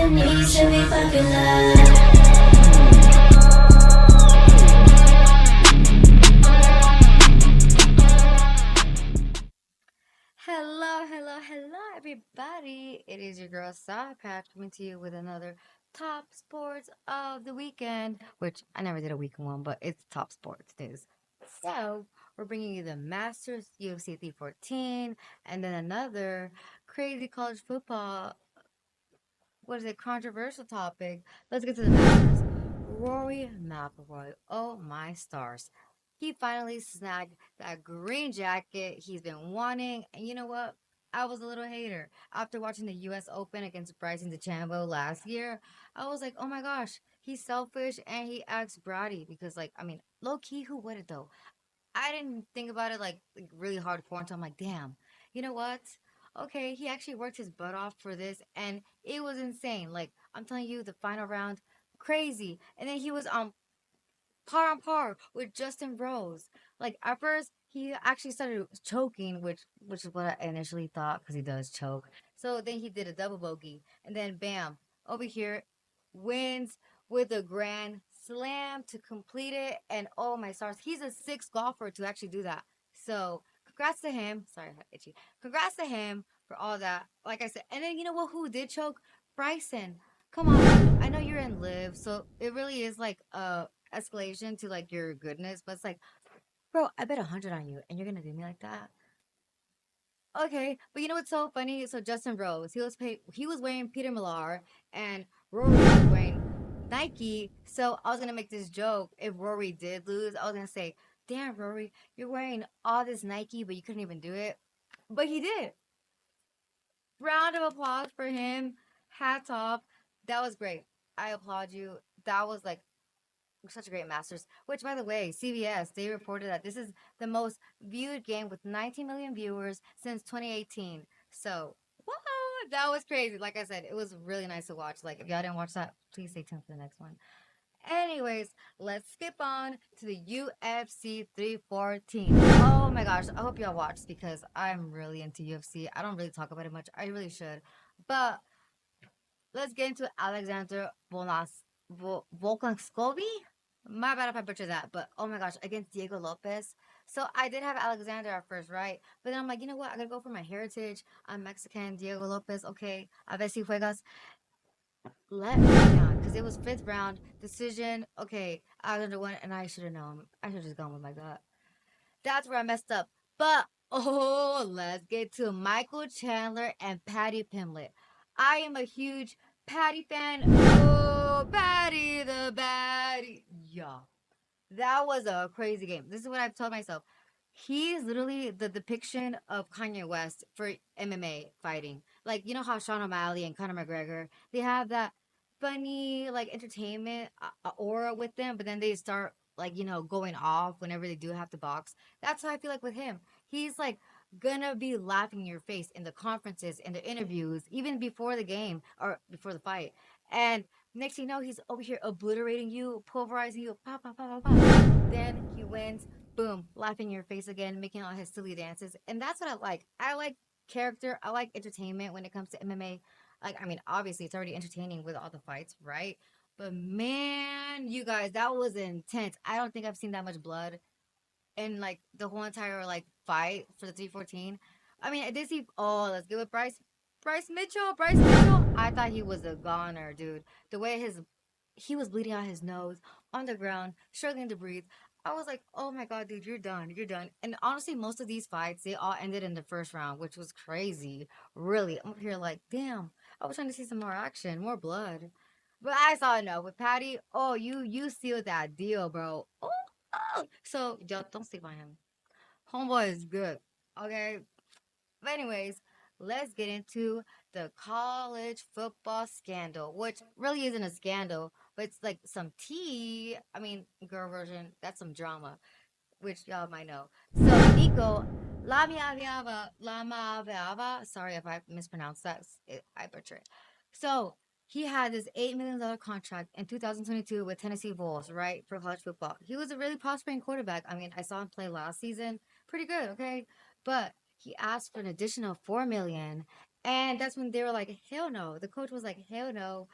your knees to be popular. Hello, everybody. It is your girl SourPatch coming to you with another top sports of the weekend, which I never did a weekend one, but it's top sports news. So we're bringing you the Masters UFC 314, and then another crazy college football, what is it, controversial topic. Let's get to the Masters. Rory McIlroy, oh my stars. He finally snagged that green jacket he's been wanting. And you know what? I was a little hater. After watching the US Open against Bryson DeChambeau last year, I was like, oh my gosh, he's selfish and he acts bratty because, like, I mean, low key, who would it though? I didn't think about it like really hardcore until I'm like, damn, you know what? Okay, he actually worked his butt off for this, and it was insane. Like I'm telling you, the final round, crazy. And then he was on par with Justin Rose. Like at first, he actually started choking, which is what I initially thought because he does choke. So then he did a double bogey, and then bam, over here, wins with a grand slam to complete it. And oh my stars, he's a sixth golfer to actually do that. So congrats to him. Sorry, I have itchy. Congrats to him for all that. Like I said, and then you know what? Who did choke? Bryson. Come on, dude. I know you're in live, so it really is like escalation to like your goodness, but it's like, bro, I bet 100 on you, and you're gonna do me like that. Okay, but you know what's so funny? So Justin Rose, he was wearing Peter Millar, and Rory was wearing Nike. So I was gonna make this joke if Rory did lose. I was gonna say, "Damn, Rory, you're wearing all this Nike, but you couldn't even do it." But he did. Round of applause for him. Hats off. That was great. I applaud you. That was like such a great Masters. Which, by the way, CBS they reported that this is the most viewed game with 19 million viewers since 2018. So, wow, that was crazy. Like I said, it was really nice to watch. Like, if y'all didn't watch that, please stay tuned for the next one. Anyways, let's skip on to the UFC 314. Oh my gosh, I hope y'all watched because I'm really into UFC. I don't really talk about it much. I really should. But let's get into Alexander Volkanovski. My bad if I butchered that, but oh my gosh, against Diego Lopez. So I did have Alexander at first, right? But then I'm like, you know what? I gotta go for my heritage. I'm Mexican. Diego Lopez. Okay, a ver si juegas. Let me down because it was fifth round decision. Okay, Alexander won, and I should have known. I should have just gone with my gut. That's where I messed up. But oh, let's get to Michael Chandler and Patty Pimlet. I am a huge Patty fan. Oh, Patty the Batty. Yeah. That was a crazy game. This is what I've told myself. He's literally the depiction of Kanye West for MMA fighting. Like, you know how Sean O'Malley and Conor McGregor, they have that funny, like, entertainment aura with them, but then they start, like, going off whenever they do have to box. That's how I feel like with him. He's, like, gonna be laughing in your face in the conferences, in the interviews, even before the game or before the fight. And next thing you know, he's over here obliterating you, pulverizing you, pop, pop, pop, pop, pop. Then he wins, boom, laughing in your face again, making all his silly dances. And that's what I like. I like character, I like entertainment when it comes to MMA. Like, I mean, obviously, it's already entertaining with all the fights, right? But man, you guys, that was intense. I don't think I've seen that much blood in like the whole entire like fight for the 314. I mean, I did see. Oh, let's go with Bryce. Bryce Mitchell. Bryce Mitchell. I thought he was a goner, dude. The way he was bleeding out his nose on the ground, struggling to breathe. I was like, oh my god, dude, you're done. You're done. And honestly, most of these fights, they all ended in the first round, which was crazy. Really. I'm here like, damn. I was trying to see some more action, more blood. But I saw no with Patty. Oh, you sealed that deal, bro. Oh, oh. So don't sleep on him. Homeboy is good. Okay. But anyways, let's get into the college football scandal, which really isn't a scandal, but it's like some tea. I mean, girl version, that's some drama, which y'all might know. So Nico Lamaviava, sorry if I mispronounced that. I butcher it. So he had this $8 million contract in 2022 with Tennessee Vols, right, for college football. He was a really prospering quarterback. I mean, I saw him play last season. Pretty good, okay? But he asked for an additional $4 million, And that's when they were like, hell no. The coach was like, hell no,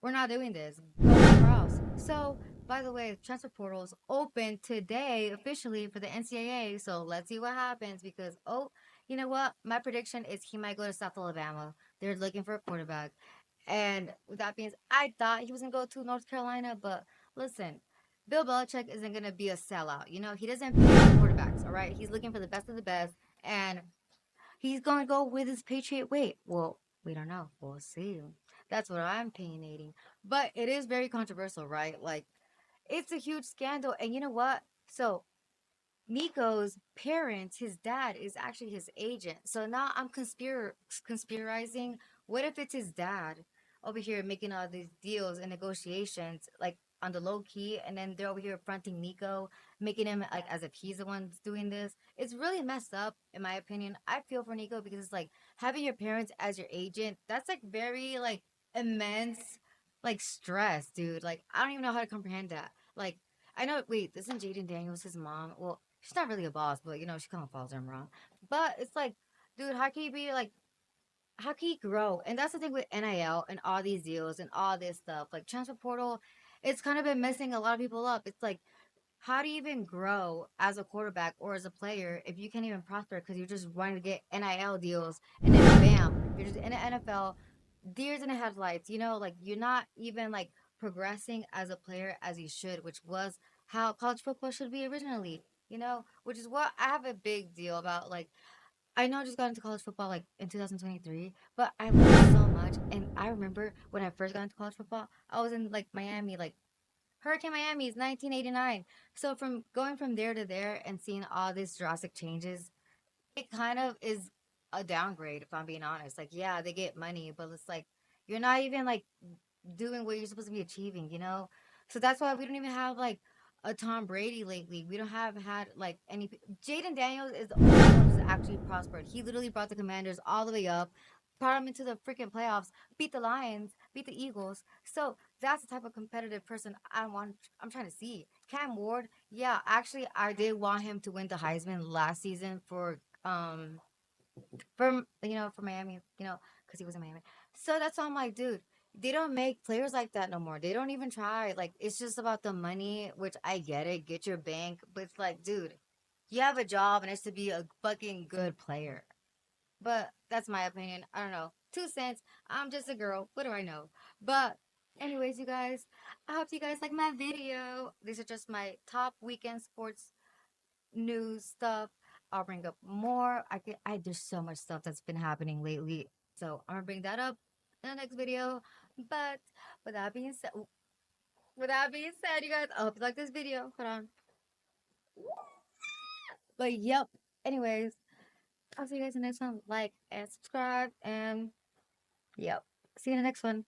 we're not doing this. Go somewhere else. So, by the way, transfer portals open today officially for the NCAA. So let's see what happens because, oh, you know what? My prediction is he might go to South Alabama. They're looking for a quarterback. And with that being said, I thought he was going to go to North Carolina, but listen, Bill Belichick isn't going to be a sellout. You know, he doesn't pay for quarterbacks, all right? He's looking for the best of the best. And he's going to go with his Patriot weight. Well, we don't know. We'll see. That's what I'm opinionating. But it is very controversial, right? Like, it's a huge scandal. And you know what? So Nico's parents, his dad is actually his agent. So now I'm conspirizing. What if it's his dad over here making all these deals and negotiations, like on the low key, and then they're over here fronting Nico, making him like as if he's the one doing this? It's really messed up, in my opinion. I feel for Nico because it's like having your parents as your agent. That's like very like immense, like stress, dude. Like I don't even know how to comprehend that. Like I know. Wait, isn't Jaden Daniels his mom? Well, she's not really a boss, but you know she kind of follows him around. But it's like, dude, how can you be like? How can you grow? And that's the thing with NIL and all these deals and all this stuff. Like transfer portal, it's kind of been messing a lot of people up. It's like, how do you even grow as a quarterback or as a player if you can't even prosper because you're just wanting to get NIL deals and then bam, you're just in the NFL, deers in the headlights. You know, like you're not even like progressing as a player as you should, which was how college football should be originally. You know, which is what I have a big deal about. Like I know I just got into college football like in 2023, but I learned so much. And I remember when I first got into college football, I was in like Miami, like Hurricane Miami is 1989. So from going from there to there and seeing all these drastic changes, it kind of is a downgrade if I'm being honest. Like yeah, they get money, but it's like you're not even like doing what you're supposed to be achieving, you know? So that's why we don't even have like a Tom Brady lately. We don't have had like any. Jaden Daniels is the only one who's actually prospered. He literally brought the Commanders all the way up, brought them into the freaking playoffs, beat the Lions, beat the Eagles. So that's the type of competitive person I want. I'm trying to see. Cam Ward, yeah, actually, I did want him to win the Heisman last season for Miami, because he was in Miami. So that's why I'm like, dude, they don't make players like that no more. They don't even try. Like it's just about the money, which I get it, get your bank, but it's like, dude, you have a job and it's to be a fucking good player. But that's my opinion. I don't know. 2 cents. I'm just a girl. What do I know? But anyways, you guys, I hope you guys like my video. These are just my top weekend sports news stuff. I'll bring up more. There's so much stuff that's been happening lately. So I'm gonna bring that up in the next video. But with that being said, you guys, I hope you like this video. Hold on. But yep. Anyways, I'll see you guys in the next one. Like and subscribe and yep. See you in the next one.